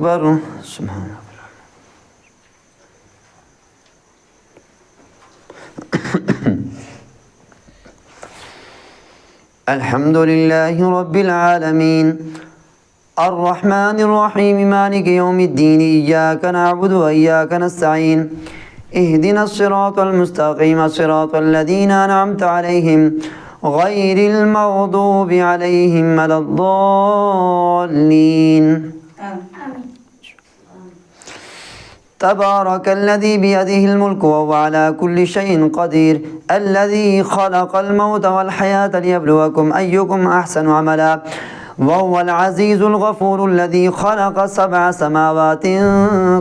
أكبر. سبحان الله. الحمد لله رب العالمين الرحمن الرحيم مالك يوم الدين إياك نعبد وإياك نستعين اهدنا الصراط المستقيم صراط الذين أنعمت عليهم غير المغضوب عليهم ولا الضالين. تبارك الذي بيده الملك وهو على كل شيء قدير الذي خلق الموت والحياة ليبلوكم أيكم أحسن عملا وهو العزيز الغفور الذي خلق 7 سماوات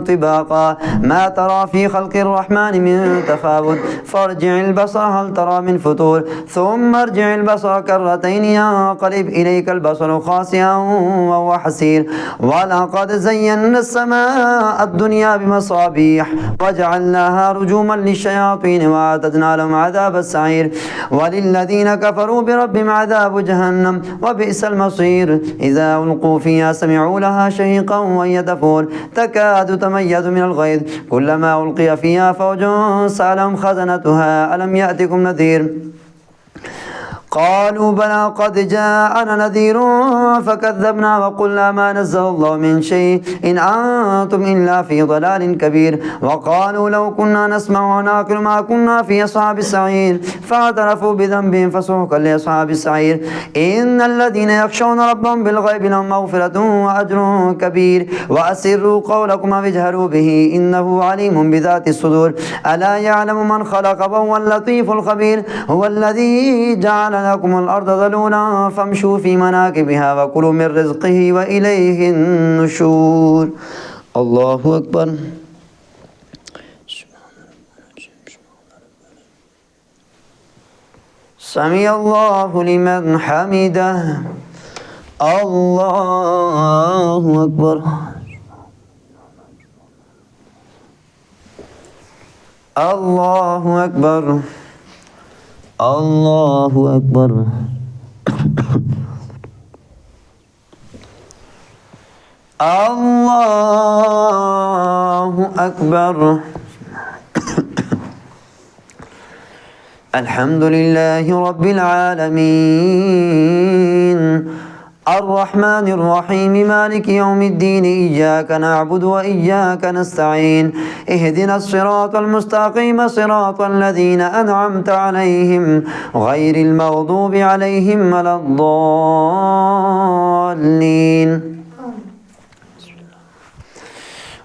طباقا ما ترى في خلق الرحمن من تفاوت فارجع البصر هل ترى من فتور ثم ارجع البصر كرتين ينقلب إليك البصر خاسئا وهو حسير ولقد زينا السماء الدنيا بمصابيح وجعلناها رجوما للشياطين وأعتدنا لهم عذاب السعير وللذين كفروا بربهم عذاب جهنم وبئس المصير إذا ألقوا فيها سمعوا لها شهيقا وهي تفور تكاد تميز من الغيظ كلما ألقي فيها فوج سألهم خزنتها ألم يأتكم نذير قالوا بلى قد جاءنا نذير فكذبنا وقلنا ما نزل الله من شيء إن أنتم إلا في ضلال كبير وقالوا لو كنا نسمع ونعقل ما كنا في أصحاب السعير فاعترفوا بذنبهم فسحقا لأصحاب السعير إن الذين يخشون ربهم بالغيب لهم مغفرة وأجر كبير وأسروا قولكم أو اجهروا به إنه عليم بذات الصدور ألا يعلم من خلق وهو اللطيف الخبير هو الذي جعل لكم الأرض ذلولا فامشوا في مناكبها وكلوا من رزقه وإليه النشور. الله أكبر. سمع الله لمن حمده. الله أكبر. الله أكبر. الله أكبر. الله أكبر. الحمد لله رب العالمين الرحمن الرحيم مالك يوم الدين إياك نعبد وإياك نستعين اهدنا الصراط المستقيم صراط الذين أنعمت عليهم غير المغضوب عليهم ولا الضالين.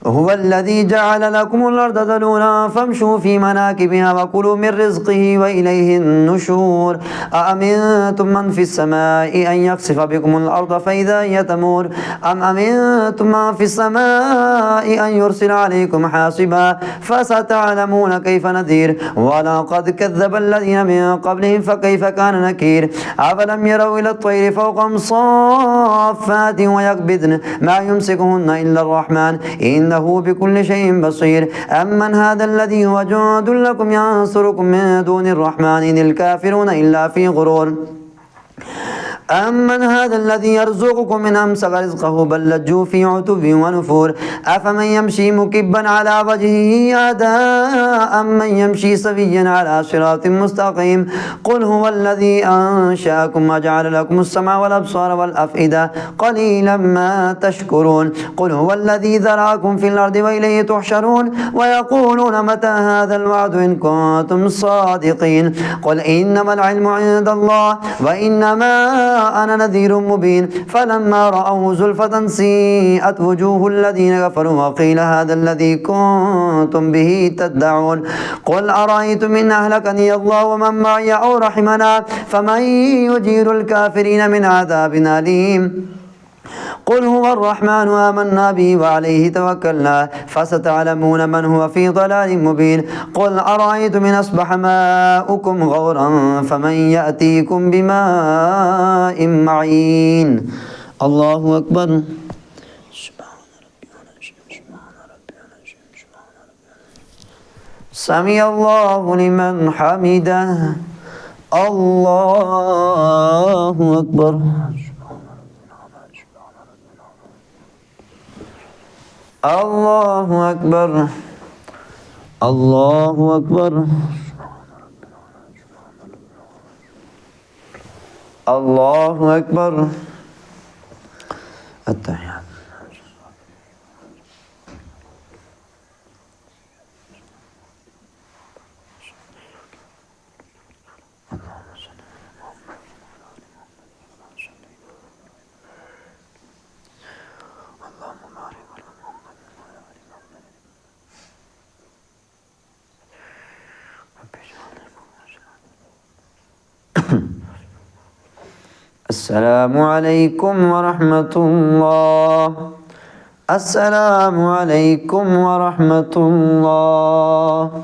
هو الذي جعل لكم الأرض ذلولا فامشوا في مناكبها وكلوا من رزقه وإليه النشور أأمنتم من في السماء أن يخسف بكم الأرض فإذا هي تمور أم أمنتم من في السماء أن يرسل عليكم حاصبا فستعلمون كيف نذير ولقد كذب الذين من قبلهم فكيف كان نكير أفلم يروا إلى الطير فوقهم صافات ويقبضن ما يمسكهن إلا الرحمن إنه بكل شيء بصير أمن هذا الذي هو جند لكم ينصركم من دون الرحمن إن الكافرون إلا في غرور أمن هذا الذي يرزقكم من أمسك رزقه بل لجوا في عتب ونفور أفمن يمشي مكبا على وجهه أهدى أمن يمشي سويا على صراط مستقيم قل هو الذي أنشأكم وجعل لكم السمع والأبصار والأفئدة قليلا ما تشكرون قل هو الذي ذرأكم في الأرض وإليه تحشرون ويقولون متى هذا الوعد إن كنتم صادقين قل إنما العلم عند الله وإنما أنا نذير مبين فلما رأوه زلفة سيئت وجوه الذين كفروا وقيل هذا الذي كنتم به تدعون قل أرأيتم إن أهلكني الله ومن معي أو رحمنا فمن يجير الكافرين من عذاب أليم قل هو الرحمن آمنا به وعليه توكلنا فستعلمون من هو في ضلال مبين قل أرأيتم إن أصبح ماؤكم غورا فمن يأتيكم بماء معين. الله أكبر. سمع الله لمن حمده. الله أكبر. الله أكبر الله أكبر الله أكبر. التحيات. السلام عليكم ورحمة الله. السلام عليكم ورحمة الله.